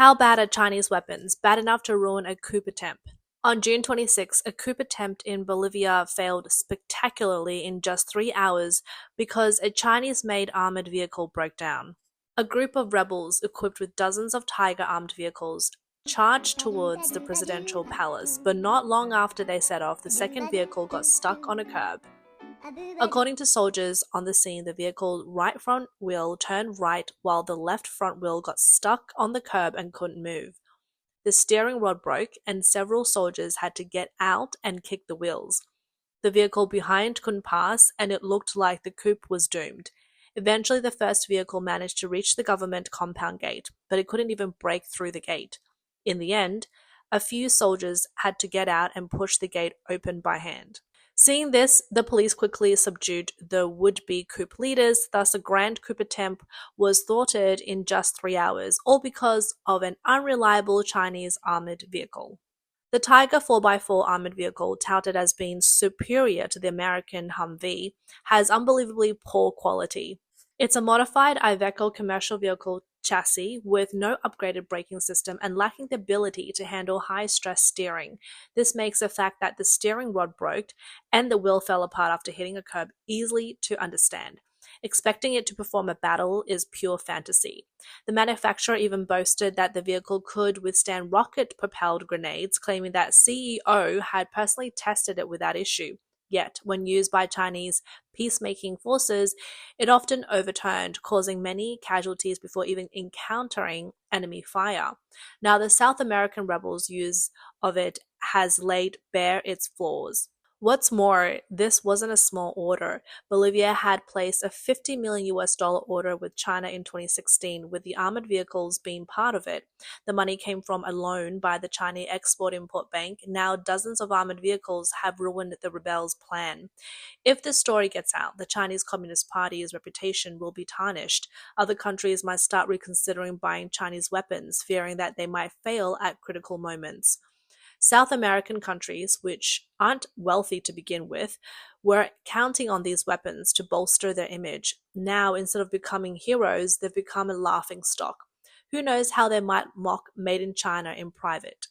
How bad are Chinese weapons? Bad enough to ruin a coup attempt. On June 26, a coup attempt in Bolivia failed spectacularly in just 3 hours because a Chinese-made armored vehicle broke down. A group of rebels equipped with dozens of Tiger armed vehicles charged towards the presidential palace, but not long after they set off, the second vehicle got stuck on a curb. According to soldiers on the scene, the vehicle's right front wheel turned right while the left front wheel got stuck on the curb and couldn't move. The steering rod broke, and several soldiers had to get out and kick the wheels. The vehicle behind couldn't pass, and it looked like the coup was doomed. Eventually, the first vehicle managed to reach the government compound gate, but it couldn't even break through the gate. In the end, a few soldiers had to get out and push the gate open by hand. Seeing this, the police quickly subdued the would-be coup leaders, thus a grand coup attempt was thwarted in just 3 hours, all because of an unreliable Chinese armored vehicle. The Tiger 4x4 armored vehicle, touted as being superior to the American Humvee, has unbelievably poor quality. It's a modified Iveco commercial vehicle chassis with no upgraded braking system and lacking the ability to handle high-stress steering. This makes the fact that the steering rod broke and the wheel fell apart after hitting a curb easily to understand. Expecting it to perform a battle is pure fantasy. The manufacturer even boasted that the vehicle could withstand rocket-propelled grenades, claiming that CEO had personally tested it without issue. Yet, when used by Chinese peacemaking forces, it often overturned, causing many casualties before even encountering enemy fire. Now, the South American rebels' use of it has laid bare its flaws. What's more, this wasn't a small order. Bolivia had placed a $50 million order with China in 2016, with the armored vehicles being part of it. The money came from a loan by the Chinese Export-Import Bank. Now dozens of armored vehicles have ruined the rebels' plan. If this story gets out, the Chinese Communist Party's reputation will be tarnished. Other countries might start reconsidering buying Chinese weapons, fearing that they might fail at critical moments. South American countries, which aren't wealthy to begin with, were counting on these weapons to bolster their image. Now, instead of becoming heroes, they've become a laughingstock. Who knows how they might mock Made in China in private.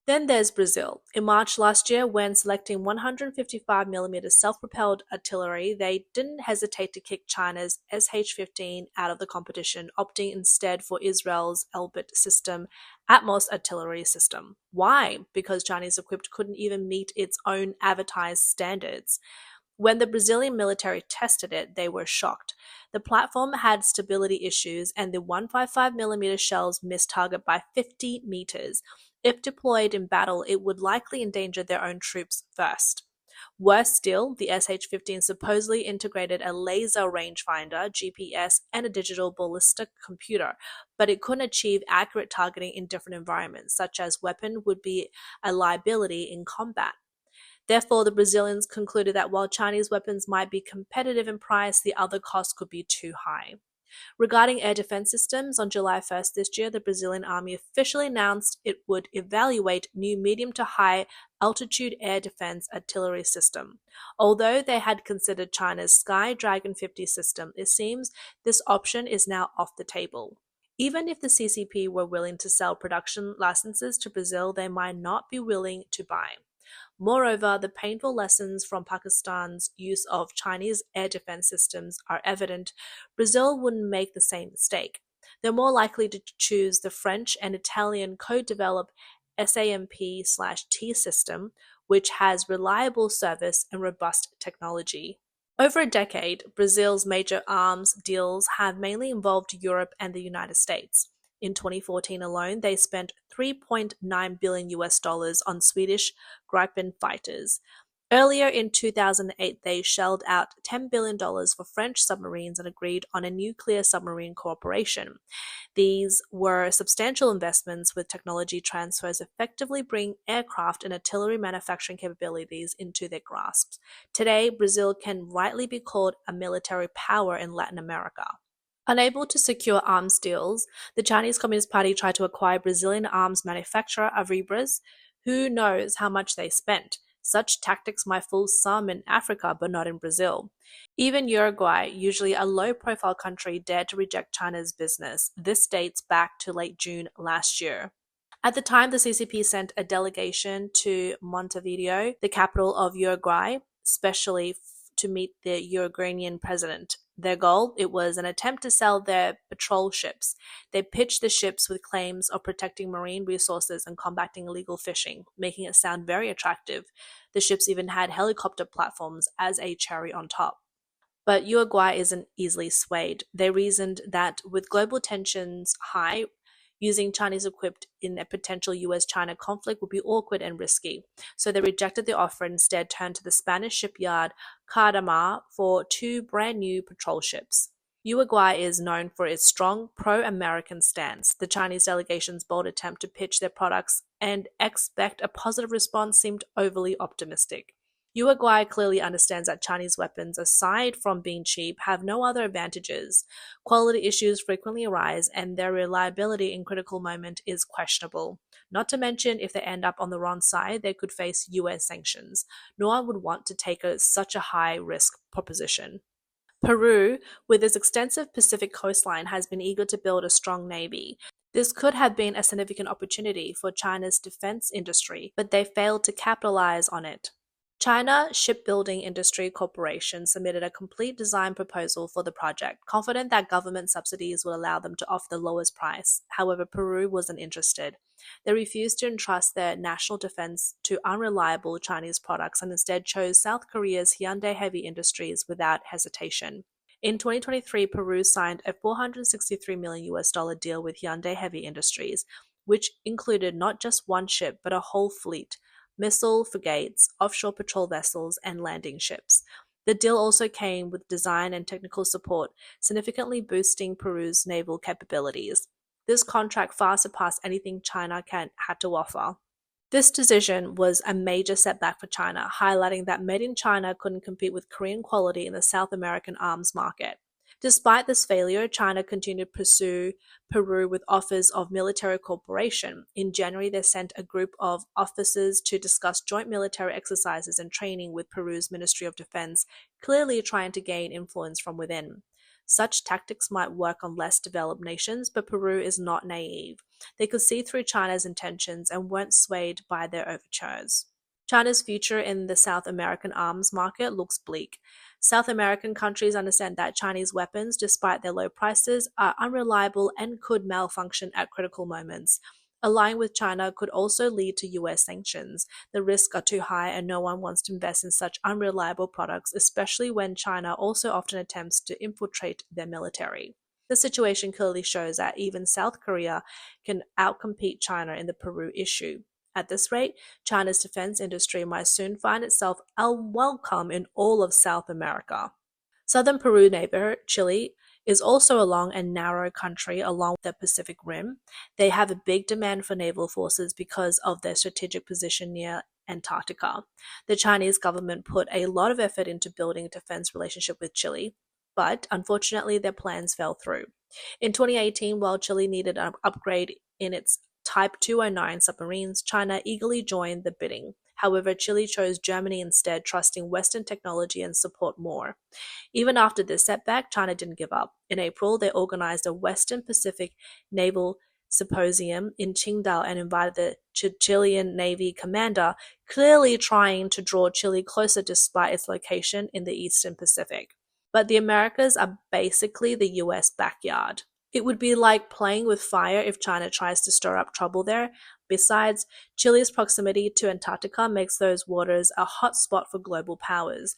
Then there's Brazil. In March last year, when selecting 155mm self-propelled artillery, they didn't hesitate to kick China's SH-15 out of the competition, opting instead for Israel's Elbit system, Atmos artillery system. Why? Because Chinese equipped couldn't even meet its own advertised standards. When the Brazilian military tested it, they were shocked. The platform had stability issues, and the 155mm shells missed target by 50 meters. If deployed in battle, it would likely endanger their own troops first. Worse still, the SH-15 supposedly integrated a laser rangefinder, GPS, and a digital ballistic computer, but it couldn't achieve accurate targeting in different environments, such as weapon would be a liability in combat. Therefore, the Brazilians concluded that while Chinese weapons might be competitive in price, the other costs could be too high. Regarding air defense systems, on July 1st this year, the Brazilian Army officially announced it would evaluate new medium to high altitude air defense artillery system. Although they had considered China's Sky Dragon 50 system, it seems this option is now off the table. Even if the CCP were willing to sell production licenses to Brazil, they might not be willing to buy. Moreover, the painful lessons from Pakistan's use of Chinese air defense systems are evident. Brazil wouldn't make the same mistake. They're more likely to choose the French and Italian co-developed SAMP/T system, which has reliable service and robust technology. Over a decade, Brazil's major arms deals have mainly involved Europe and the United States. In 2014 alone, they spent $3.9 billion on Swedish Gripen fighters. Earlier in 2008, they shelled out $10 billion for French submarines and agreed on a nuclear submarine cooperation. These were substantial investments, with technology transfers effectively bring aircraft and artillery manufacturing capabilities into their grasp. Today, Brazil can rightly be called a military power in Latin America. Unable to secure arms deals, the Chinese Communist Party tried to acquire Brazilian arms manufacturer Avribras. Who knows how much they spent? Such tactics might fool some in Africa, but not in Brazil. Even Uruguay, usually a low-profile country, dared to reject China's business. This dates back to late June last year. At the time, the CCP sent a delegation to Montevideo, the capital of Uruguay, specially to meet the Uruguayan president. Their goal, it was an attempt to sell their patrol ships. They pitched the ships with claims of protecting marine resources and combating illegal fishing, making it sound very attractive. The ships even had helicopter platforms as a cherry on top. But Uruguay isn't easily swayed. They reasoned that with global tensions high, using Chinese equipped in a potential US-China conflict would be awkward and risky. So they rejected the offer and instead turned to the Spanish shipyard Cardamar for two brand new patrol ships. Uruguay is known for its strong pro-American stance. The Chinese delegation's bold attempt to pitch their products and expect a positive response seemed overly optimistic. Uruguay clearly understands that Chinese weapons, aside from being cheap, have no other advantages. Quality issues frequently arise, and their reliability in critical moment is questionable. Not to mention, if they end up on the wrong side, they could face US sanctions. No one would want to take such a high-risk proposition. Peru, with its extensive Pacific coastline, has been eager to build a strong navy. This could have been a significant opportunity for China's defense industry, but they failed to capitalize on it. China Shipbuilding Industry Corporation submitted a complete design proposal for the project, confident that government subsidies would allow them to offer the lowest price. However, Peru wasn't interested. They refused to entrust their national defense to unreliable Chinese products and instead chose South Korea's Hyundai Heavy Industries without hesitation. In 2023, Peru signed a $463 million deal with Hyundai Heavy Industries, which included not just one ship but a whole fleet: missile frigates, offshore patrol vessels, and landing ships. The deal also came with design and technical support, significantly boosting Peru's naval capabilities. This contract far surpassed anything China had to offer. This decision was a major setback for China, highlighting that made in China couldn't compete with Korean quality in the South American arms market. Despite this failure, China continued to pursue Peru with offers of military cooperation. In January, they sent a group of officers to discuss joint military exercises and training with Peru's Ministry of Defense, clearly trying to gain influence from within. Such tactics might work on less developed nations, but Peru is not naive. They could see through China's intentions and weren't swayed by their overtures. China's future in the South American arms market looks bleak. South American countries understand that Chinese weapons, despite their low prices, are unreliable and could malfunction at critical moments. Allying with China could also lead to US sanctions. The risks are too high and no one wants to invest in such unreliable products, especially when China also often attempts to infiltrate their military. The situation clearly shows that even South Korea can outcompete China in the Peru issue. At this rate, China's defense industry might soon find itself unwelcome in all of South America. Southern Peru neighbor, Chile, is also a long and narrow country along the Pacific Rim. They have a big demand for naval forces because of their strategic position near Antarctica. The Chinese government put a lot of effort into building a defense relationship with Chile, but unfortunately their plans fell through. In 2018, while Chile needed an upgrade in its Type 209 submarines, China eagerly joined the bidding. However, Chile chose Germany instead, trusting Western technology and support more. Even after this setback, China didn't give up. In April, they organized a Western Pacific Naval Symposium in Qingdao and invited the Chilean Navy commander, clearly trying to draw Chile closer despite its location in the Eastern Pacific. But the Americas are basically the US backyard. It would be like playing with fire if China tries to stir up trouble there. Besides, Chile's proximity to Antarctica makes those waters a hot spot for global powers.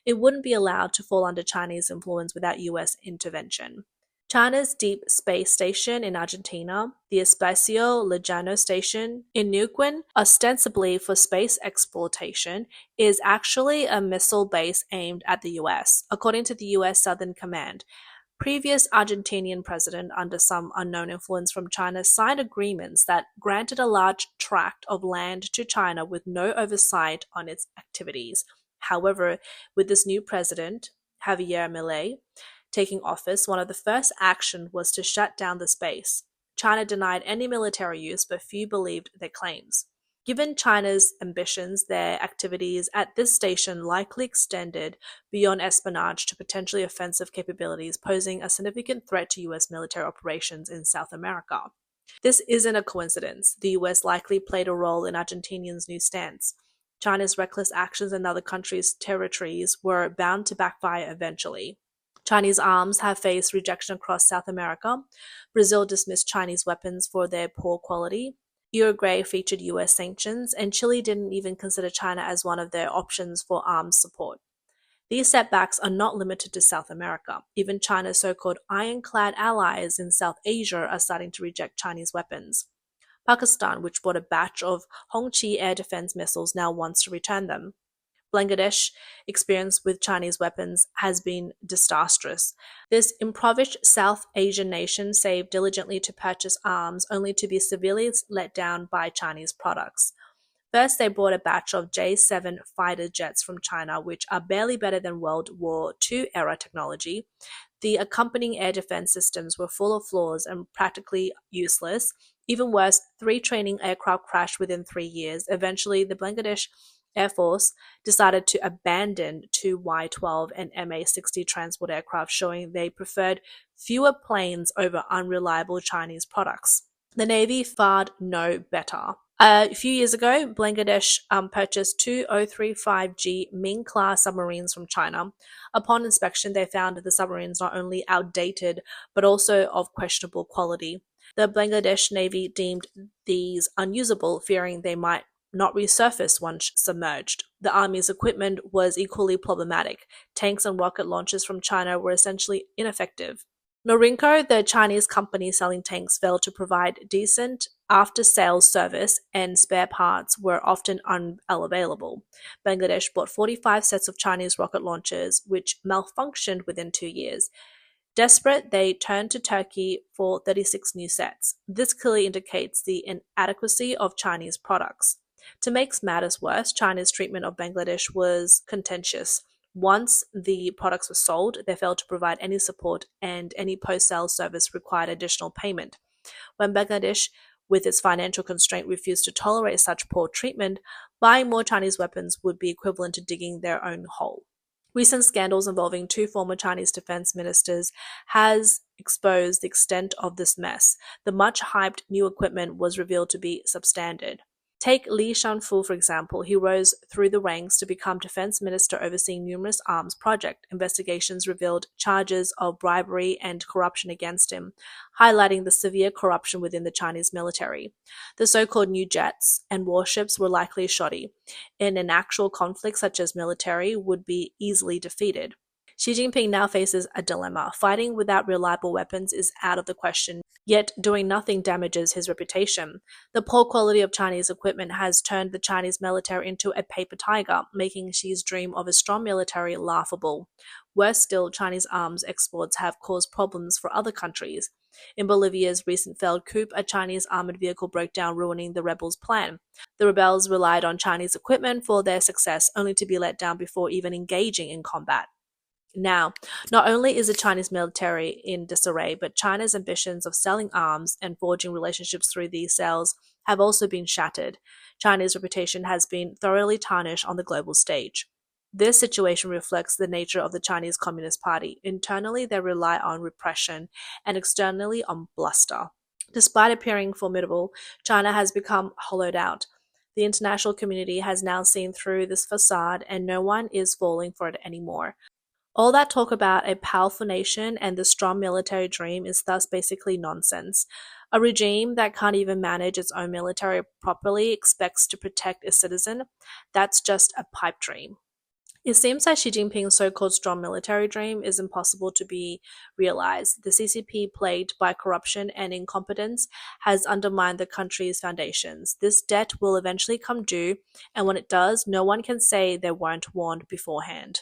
It wouldn't be allowed to fall under Chinese influence without US intervention. China's Deep Space Station in Argentina, the Espacio Lejano Station in Neuquén, ostensibly for space exploitation, is actually a missile base aimed at the US, according to the US Southern Command. Previous Argentinian president, under some unknown influence from China, signed agreements that granted a large tract of land to China with no oversight on its activities. However, with this new president, Javier Milei, taking office, one of the first actions was to shut down the space. China denied any military use, but few believed their claims. Given China's ambitions, their activities at this station likely extended beyond espionage to potentially offensive capabilities, posing a significant threat to US military operations in South America. This isn't a coincidence. The US likely played a role in Argentinians' new stance. China's reckless actions in other countries' territories were bound to backfire eventually. Chinese arms have faced rejection across South America. Brazil dismissed Chinese weapons for their poor quality. Uruguay featured US sanctions, and Chile didn't even consider China as one of their options for arms support. These setbacks are not limited to South America. Even China's so-called ironclad allies in South Asia are starting to reject Chinese weapons. Pakistan, which bought a batch of Hongqi air defense missiles, now wants to return them. Bangladesh's experience with Chinese weapons has been disastrous. This impoverished South Asian nation saved diligently to purchase arms only to be severely let down by Chinese products. First, they bought a batch of J-7 fighter jets from China, which are barely better than World War II era technology. The accompanying air defense systems were full of flaws and practically useless. Even worse, 3 training aircraft crashed within 3 years. Eventually, the Bangladesh Air Force decided to abandon 2 Y-12 and MA-60 transport aircraft, showing they preferred fewer planes over unreliable Chinese products. The Navy fared no better. A few years ago, Bangladesh purchased 2 035G Ming-class submarines from China. Upon inspection, they found the submarines not only outdated, but also of questionable quality. The Bangladesh Navy deemed these unusable, fearing they might not resurface once submerged. The Army's equipment was equally problematic. Tanks and rocket launchers from China were essentially ineffective. Norinco, the Chinese company selling tanks, failed to provide decent after-sales service, and spare parts were often unavailable. Bangladesh bought 45 sets of Chinese rocket launchers, which malfunctioned within 2 years. Desperate, they turned to Turkey for 36 new sets. This clearly indicates the inadequacy of Chinese products. To make matters worse, China's treatment of Bangladesh was contentious. Once the products were sold, they failed to provide any support, and any post-sale service required additional payment. When Bangladesh, with its financial constraint, refused to tolerate such poor treatment, buying more Chinese weapons would be equivalent to digging their own hole. Recent scandals involving 2 former Chinese defense ministers has exposed the extent of this mess. The much-hyped new equipment was revealed to be substandard. Take Li Shanfu, for example. He rose through the ranks to become defense minister, overseeing numerous arms projects. Investigations revealed charges of bribery and corruption against him, highlighting the severe corruption within the Chinese military. The so-called new jets and warships were likely shoddy. In an actual conflict such as military would be easily defeated. Xi Jinping now faces a dilemma. Fighting without reliable weapons is out of the question, yet doing nothing damages his reputation. The poor quality of Chinese equipment has turned the Chinese military into a paper tiger, making Xi's dream of a strong military laughable. Worse still, Chinese arms exports have caused problems for other countries. In Bolivia's recent failed coup, a Chinese armored vehicle broke down, ruining the rebels' plan. The rebels relied on Chinese equipment for their success, only to be let down before even engaging in combat. Now, not only is the Chinese military in disarray, but China's ambitions of selling arms and forging relationships through these sales have also been shattered. China's reputation has been thoroughly tarnished on the global stage. This situation reflects the nature of the Chinese Communist Party. Internally, they rely on repression, and externally on bluster. Despite appearing formidable, China has become hollowed out. The international community has now seen through this facade, and no one is falling for it anymore. All that talk about a powerful nation and the strong military dream is thus basically nonsense. A regime that can't even manage its own military properly expects to protect its citizen. That's just a pipe dream. It seems that Xi Jinping's so-called strong military dream is impossible to be realized. The CCP, plagued by corruption and incompetence, has undermined the country's foundations. This debt will eventually come due, and when it does, no one can say they weren't warned beforehand.